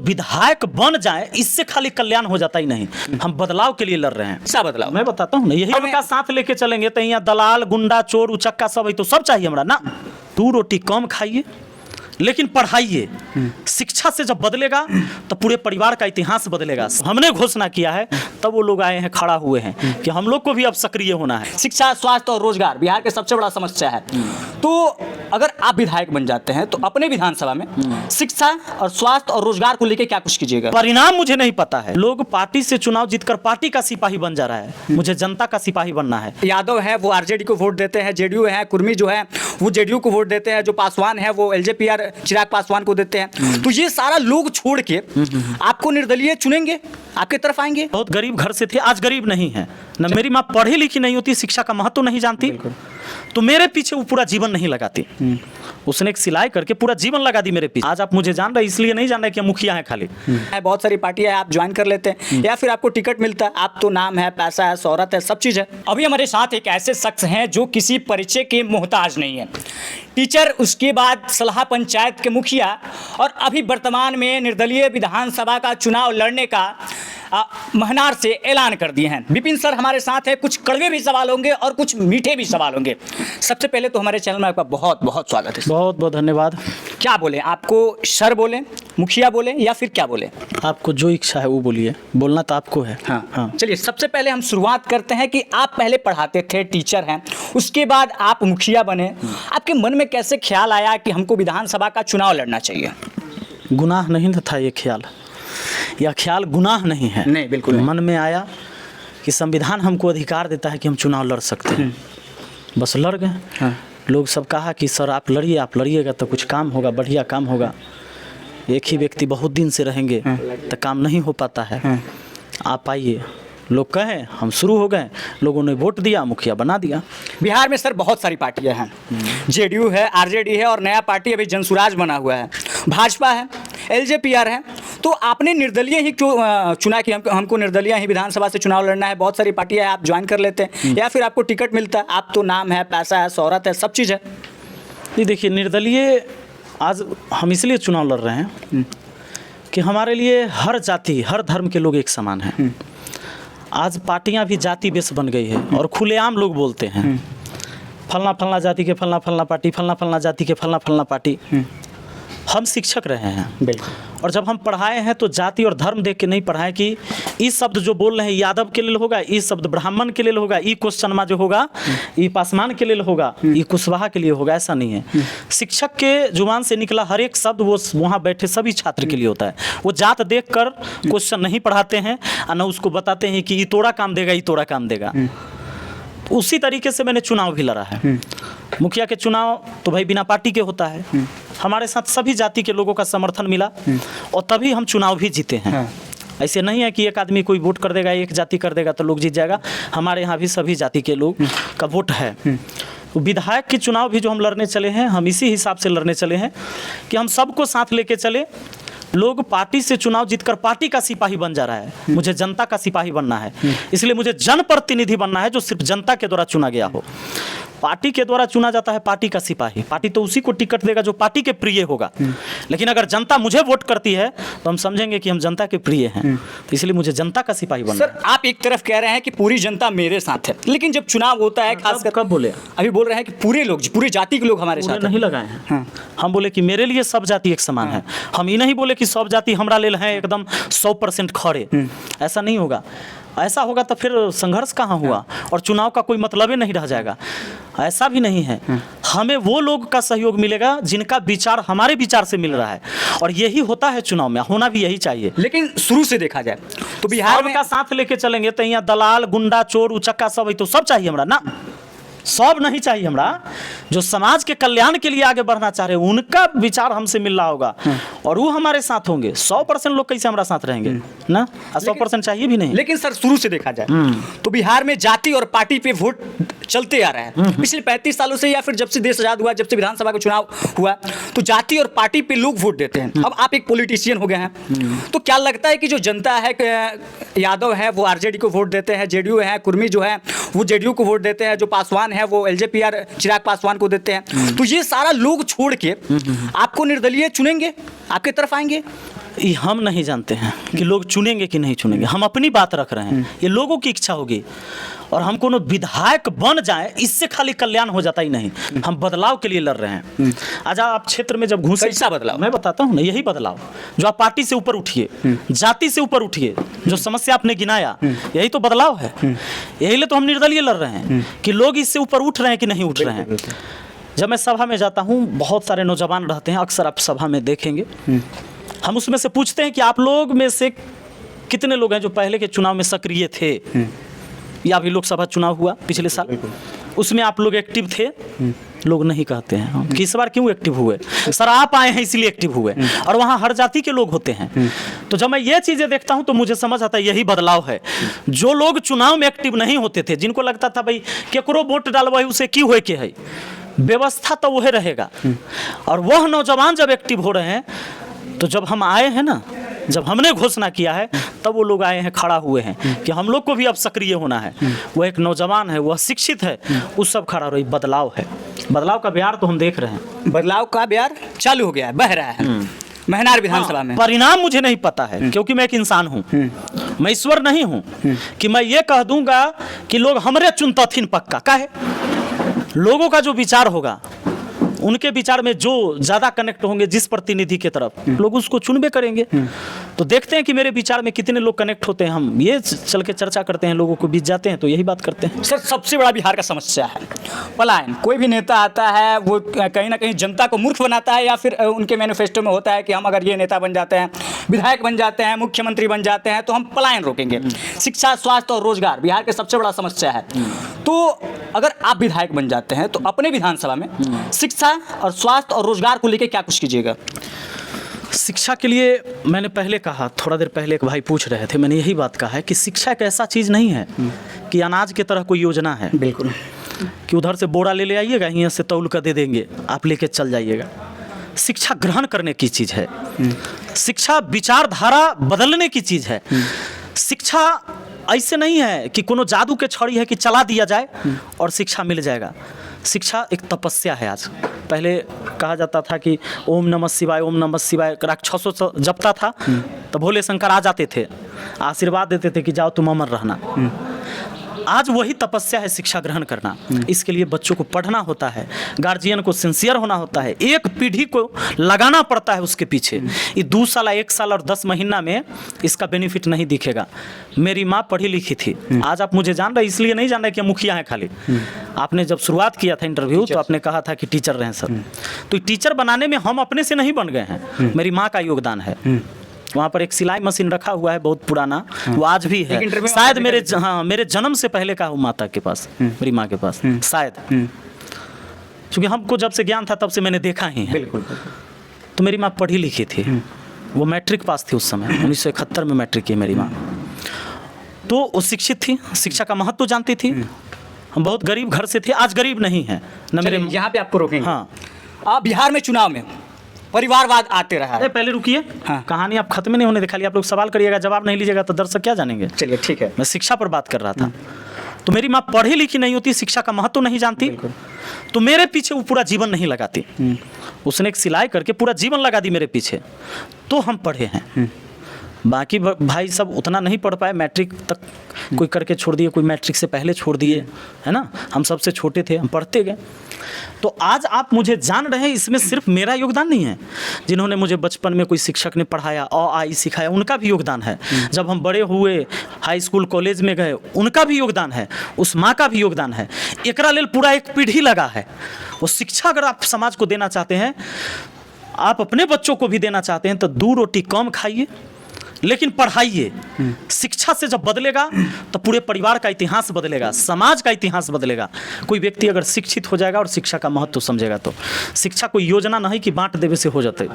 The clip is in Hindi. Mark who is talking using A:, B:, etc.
A: विधायक बन जाए इससे खाली कल्याण हो जाता ही नहीं, हम बदलाव के लिए लड़ रहे हैं।
B: क्या बदलाव?
A: मैं बताता हूँ ना, यही का साथ लेके चलेंगे तो यहाँ दलाल गुंडा चोर उचक्का सब है तो सब चाहिए हमरा ना। 2 रोटी कम खाइए लेकिन पढ़ाइए। शिक्षा से जब बदलेगा तो पूरे परिवार का इतिहास बदलेगा। हमने घोषणा किया है तब वो लोग आए हैं, खड़ा हुए हैं कि हम लोग को भी अब सक्रिय होना है।
B: शिक्षा, स्वास्थ्य और रोजगार बिहार के सबसे बड़ा समस्या है। तो अगर आप विधायक बन जाते हैं तो अपने विधानसभा में शिक्षा और स्वास्थ्य और रोजगार को लेकर क्या कुछ कीजिएगा?
A: परिणाम मुझे नहीं पता है। लोग पार्टी से चुनाव जीतकर पार्टी का सिपाही बन जा रहा है, मुझे जनता का सिपाही बनना है।
B: यादव है वो आरजेडी को वोट देते हैं, जेडीयू है, कुर्मी जो है वो जेडीयू को वोट देते हैं, जो पासवान है वो एलजेपीआर चिराग पासवान को देते हैं। तो ये सारा लोग छोड़ के आपको निर्दलीय चुनेंगे, आपके तरफ आएंगे।
A: बहुत गरीब घर से थे, आज गरीब नहीं है न। मेरी माँ पढ़ी लिखी नहीं होती, शिक्षा का महत्व नहीं जानती तो मेरे पीछे वो पूरा जीवन नहीं लगाती। उसने एक सिलाई करके पूरा जीवन लगा दी मेरे पीछे। आज आप मुझे जान रहे इसलिए नहीं जान रहे कि हम मुखिया हैं खाली।
B: बहुत सारी पार्टियां आप ज्वाइन कर लेते हैं या फिर आपको टिकट मिलता है, आप तो नाम है, पैसा है, शोहरत है, सब चीज़ है। अभी हमारे साथ एक ऐसे शख्स हैं जो किसी परिचय के मोहताज नहीं है। टीचर, उसके बाद सलाह पंचायत के मुखिया और अभी वर्तमान में निर्दलीय विधानसभा का चुनाव लड़ने का महनार से ऐलान कर दिए हैं। विपिन सर हमारे साथ हैं। कुछ कड़वे भी सवाल होंगे और कुछ मीठे भी सवाल होंगे। सबसे पहले तो हमारे चैनल में आपका बहुत बहुत स्वागत है।
A: बहुत बहुत धन्यवाद।
B: क्या बोले आपको? सर बोले, मुखिया बोले या फिर क्या बोले?
A: आपको जो इच्छा है वो बोलिए, बोलना तो आपको है।
B: हाँ। चलिए सबसे पहले हम शुरुआत करते हैं कि आप पहले पढ़ाते थे, टीचर हैं, उसके बाद आप मुखिया बने। आपके मन में कैसे ख्याल आया कि हमको विधानसभा का चुनाव लड़ना चाहिए?
A: गुनाह नहीं था ये ख्याल, यह ख्याल गुनाह नहीं है।
B: नहीं, बिल्कुल नहीं।
A: मन में आया कि संविधान हमको अधिकार देता है कि हम चुनाव लड़ सकते हैं, बस लड़ गए।
B: हाँ।
A: लोग सब कहा कि सर आप लड़िए, आप लड़िएगा तो कुछ काम होगा, बढ़िया काम होगा। एक ही व्यक्ति बहुत दिन से रहेंगे तो काम नहीं हो पाता है। आप आइए, लोग कहे, हम शुरू हो गए, लोगों ने वोट दिया, मुखिया बना दिया।
B: बिहार में सर बहुत सारी पार्टियां हैं, जेडीयू है, आरजेडी है और नया पार्टी अभी जनसुराज बना हुआ है, भाजपा है, एलजेपीआर है। तो आपने निर्दलीय ही क्यों चुना कि हमको निर्दलीय ही विधानसभा से चुनाव लड़ना है? बहुत सारी पार्टियां आप ज्वाइन कर लेते हैं या फिर आपको टिकट मिलता है, आप तो नाम है, पैसा है, शोहरत है, सब चीज़ है।
A: नहीं देखिए, निर्दलीय आज हम इसलिए चुनाव लड़ रहे हैं कि हमारे लिए हर जाति, हर धर्म के लोग एक समान हैं। आज पार्टियां भी जाति बेस बन गई है और खुलेआम लोग बोलते हैं फलना फलना जाति के फलना फलना पार्टी, फलना फलना जाति के फलना फलना पार्टी। हम शिक्षक रहे हैं
B: बिल्कुल,
A: और जब हम पढ़ाए हैं तो जाति और धर्म देख के नहीं पढ़ाए कि ये शब्द जो बोल रहे हैं यादव के लिए होगा, ये शब्द ब्राह्मण के लिए होगा, ये क्वेश्चन जो होगा ये पासवान के लिए होगा, ये कुशवाहा के लिए होगा। ऐसा नहीं है। शिक्षक के जुबान से निकला हर एक शब्द वो वहाँ बैठे सभी छात्र के लिए होता है। वो जात देख कर क्वेश्चन नहीं पढ़ाते हैं और न उसको बताते हैं कि ये तोड़ा काम देगा, ये तोड़ा काम देगा। तो उसी तरीके से मैंने चुनाव भी लड़ा है। मुखिया के चुनाव तो भाई बिना पार्टी के होता है। हमारे साथ सभी जाति के लोगों का समर्थन मिला और तभी हम चुनाव भी जीते हैं। ऐसे नहीं है कि एक आदमी कोई वोट कर देगा, एक जाति कर देगा तो लोग जीत जाएगा। हमारे यहाँ भी सभी जाति के लोग का वोट है। विधायक के चुनाव भी जो हम लड़ने चले हैं, हम इसी हिसाब से लड़ने चले हैं कि हम सबको साथ लेके चले। लोग पार्टी से चुनाव जीतकर पार्टी का सिपाही बन जा रहा है, मुझे जनता का सिपाही बनना है। इसलिए मुझे जनप्रतिनिधि बनना है जो सिर्फ जनता के द्वारा चुना गया हो। पार्टी के द्वारा चुना जाता है पार्टी का सिपाही, पार्टी तो उसी को टिकट देगा जो पार्टी के प्रिय होगा। लेकिन अगर जनता मुझे वोट करती है तो हम समझेंगे कि हम जनता के प्रिय हैं, तो इसलिए मुझे जनता का सिपाही बनना है।
B: सर आप एक तरफ कह रहे हैं कि पूरी जनता मेरे साथ है, लेकिन जब चुनाव होता है खासकर,
A: कब बोले?
B: अभी बोल रहे हैं कि पूरे लोग, पूरी जाति के लोग हमारे साथ
A: नहीं लगाए हैं। हम बोले कि मेरे लिए सब जाति एक समान है। हम ये नहीं बोले कि सब जाति हमरा ले हैं एकदम 100% खड़े। ऐसा नहीं होगा। ऐसा होगा तो फिर संघर्ष कहाँ हुआ और चुनाव का कोई मतलब ही नहीं रह जाएगा। ऐसा भी नहीं है। हमें वो लोग का सहयोग मिलेगा जिनका विचार हमारे विचार से मिल रहा है, और यही होता है चुनाव में, होना भी यही चाहिए।
B: लेकिन शुरू से देखा जाए तो बिहार में
A: का साथ लेके चलेंगे तो यहाँ दलाल गुंडा चोर उचक्का सब है तो सब चाहिए हमरा ना। सब नहीं चाहिए हमरा। जो समाज के कल्याण के लिए आगे बढ़ना चाह रहे हैं उनका विचार हमसे मिल रहा होगा और वो हमारे साथ होंगे। 100% लोग कैसे हमारा साथ रहेंगे ना, 100% चाहिए भी नहीं।
B: लेकिन सर शुरू से देखा जाए तो बिहार में जाति और पार्टी पे वोट चलते आ रहा है पिछले 35 सालों से, या फिर जब से देश आजाद हुआ, जब से विधानसभा का चुनाव हुआ, तो जाति और पार्टी पे लोग वोट देते हैं। अब आप एक पॉलिटिशियन हो गए हैं, तो क्या लगता है कि जो जनता है, यादव है वो आरजेडी को वोट देते हैं, जेडीयू है, कुर्मी जो है वो जेडीयू को वोट देते हैं, जो पासवान है वो एलजेपीआर चिराग पासवान को देते हैं, तो ये सारा लोग छोड़ के आपको निर्दलीय चुनेंगे, आपके तरफ आएंगे?
A: ये हम नहीं जानते हैं कि लोग चुनेंगे कि नहीं चुनेंगे। हम अपनी बात रख रहे हैं, ये लोगों की इच्छा होगी। और हम कोनो विधायक बन जाए इससे खाली कल्याण हो जाता ही नहीं, हम बदलाव के लिए लड़ रहे हैं। आज आप क्षेत्र में जब घुसे,
B: कैसा बदलाव?
A: मैं बताता हूँ ना, यही बदलाव जो आप पार्टी से ऊपर उठिए, जाति से ऊपर उठिए, जो समस्या आपने गिनाया, यही तो बदलाव है। यही लिए तो हम निर्दलीय लड़ रहे हैं कि लोग इससे ऊपर उठ रहे हैं कि नहीं उठ रहे हैं। जब मैं सभा में जाता हूँ, बहुत सारे नौजवान रहते हैं, अक्सर आप सभा में देखेंगे, हम उसमें से पूछते हैं कि आप लोग में से कितने लोग हैं जो पहले के चुनाव में सक्रिय थे, या अभी लोकसभा चुनाव हुआ पिछले साल, उसमें आप लोग एक्टिव थे? लोग नहीं कहते हैं कि इस बार क्यों एक्टिव हुए। सर आप आए हैं इसलिए एक्टिव हुए, और वहाँ हर जाति के लोग होते हैं। तो जब मैं ये चीज़ें देखता हूँ तो मुझे समझ आता है यही बदलाव है। जो लोग चुनाव में एक्टिव नहीं होते थे, जिनको लगता था भाई केकरो वोट डालवाई उसे की होए के है, व्यवस्था तो वही रहेगा, और वह नौजवान जब एक्टिव हो रहे हैं, तो जब हम आए हैं ना, जब हमने घोषणा किया है, तब वो लोग आए हैं, खड़ा हुए हैं कि हम लोग को भी अब सक्रिय होना है। वो एक नौजवान है, वह शिक्षित है, उस सब खड़ा रही। बदलाव है, बदलाव का बिहार तो हम देख रहे हैं।
B: बदलाव का बिहार चालू हो गया है, बह रहा है महनार विधानसभा में।
A: परिणाम मुझे नहीं पता है, क्योंकि मैं एक इंसान हूँ, मैं ईश्वर नहीं हूँ कि मैं ये कह दूंगा कि लोग हमरे चुनतथिन पक्का। काहे? लोगों का जो विचार होगा, उनके विचार में जो ज़्यादा कनेक्ट होंगे जिस प्रतिनिधि के तरफ, लोग उसको चुनबे करेंगे। तो देखते हैं कि मेरे विचार में कितने लोग कनेक्ट होते हैं। हम ये चल के चर्चा करते हैं, लोगों को बीच जाते हैं, तो यही बात करते हैं।
B: सर, सबसे बड़ा बिहार का समस्या है पलायन। कोई भी नेता आता है, वो कहीं ना कहीं जनता को मूर्ख बनाता है, या फिर उनके मैनिफेस्टो में होता है कि हम अगर ये नेता बन जाते हैं, विधायक बन जाते हैं, मुख्यमंत्री बन जाते हैं, तो हम पलायन रोकेंगे। शिक्षा, स्वास्थ्य और रोजगार बिहार की सबसे बड़ा समस्या है। तो अगर आप विधायक बन जाते हैं, तो अपने विधानसभा में शिक्षा और स्वास्थ्य और रोजगार को लेकर क्या कुछ कीजिएगा?
A: शिक्षा के लिए मैंने पहले कहा, थोड़ा देर पहले एक भाई पूछ रहे थे, मैंने यही बात कहा है कि शिक्षा एक ऐसा चीज़ नहीं है कि अनाज की तरह कोई योजना है।
B: बिल्कुल,
A: कि उधर से बोरा ले आइएगा, यहाँ से तौल कर दे देंगे, आप लेके चल जाइएगा। शिक्षा ग्रहण करने की चीज़ है, शिक्षा विचारधारा बदलने की चीज़ है। शिक्षा ऐसे नहीं है कि कोनो जादू के छड़ी है कि चला दिया जाए और शिक्षा मिल जाएगा। शिक्षा एक तपस्या है। आज पहले कहा जाता था कि ओम नमः शिवाय, ओम नमः शिवाय राक्षसों जपता था, तो भोले शंकर आ जाते थे, आशीर्वाद देते थे कि जाओ तुम अमर रहना। आज वही तपस्या है शिक्षा ग्रहण करना। इसके लिए बच्चों को पढ़ना होता है, गार्जियन को सिंसियर होना होता है, एक पीढ़ी को लगाना पड़ता है उसके पीछे। ये 2 साल, 1 साल और 10 महीना में इसका बेनिफिट नहीं दिखेगा। मेरी माँ पढ़ी लिखी थी, आज आप मुझे जान रहे इसलिए नहीं जान रहे कि मुखिया हैं खाली। आपने जब शुरुआत किया था इंटरव्यू, तो आपने कहा था कि टीचर रहे सर, तो टीचर बनाने में हम अपने से नहीं बन गए हैं, मेरी माँ का योगदान है। वहाँ पर एक सिलाई मशीन रखा हुआ है बहुत पुराना, वो आज भी है, शायद मेरे जन्म से पहले का हूँ माता के पास, मेरी माँ के पास शायद, क्योंकि हमको जब से ज्ञान था तब से मैंने देखा ही है।
B: बिल्कुल।
A: तो मेरी माँ पढ़ी लिखी थी, वो मैट्रिक पास थी उस समय, 1971 में मैट्रिक की मेरी माँ। तो वो शिक्षित थी, शिक्षा का महत्व जानती थी। हम बहुत गरीब घर से थे, आज गरीब नहीं है न मेरे।
B: यहाँ पे आपको रोकेंगे।
A: हाँ,
B: आप बिहार में चुनाव में परिवारवाद आते रहा है।
A: पहले रुकिए, कहानी आप खत्म नहीं होने दे, खाली आप लोग सवाल करिएगा, जवाब नहीं लीजिएगा तो दर्शक क्या जानेंगे।
B: चलिए ठीक है,
A: मैं शिक्षा पर बात कर रहा था। तो मेरी माँ पढ़ी लिखी नहीं होती, शिक्षा का महत्व नहीं जानती, तो मेरे पीछे वो पूरा जीवन नहीं लगाती। उसने एक सिलाई करके पूरा जीवन लगा दी मेरे पीछे, तो हम पढ़े हैं। बाकी भाई सब उतना नहीं पढ़ पाए, मैट्रिक तक कोई करके छोड़ दिए, कोई मैट्रिक से पहले छोड़ दिए, है ना। हम सबसे छोटे थे, हम पढ़ते गए। तो आज आप मुझे जान रहे हैं, इसमें सिर्फ मेरा योगदान नहीं है। जिन्होंने मुझे बचपन में कोई शिक्षक ने पढ़ाया, अ आ ई सिखाया, उनका भी योगदान है। जब हम बड़े हुए, हाई स्कूल कॉलेज में गए, उनका भी योगदान है, उस माँ का भी योगदान है। एकरा लेल पूरा एक पीढ़ी लगा है। वो शिक्षा अगर आप समाज को देना चाहते हैं, आप अपने बच्चों को भी देना चाहते हैं, तो 2 रोटी कम खाइए लेकिन पढ़ाइए। शिक्षा से जब बदलेगा तो पूरे परिवार का इतिहास बदलेगा, समाज का इतिहास बदलेगा। कोई व्यक्ति अगर शिक्षित हो जाएगा और शिक्षा का महत्व समझेगा, तो शिक्षा कोई योजना नहीं कि बांट देवे से हो जाते।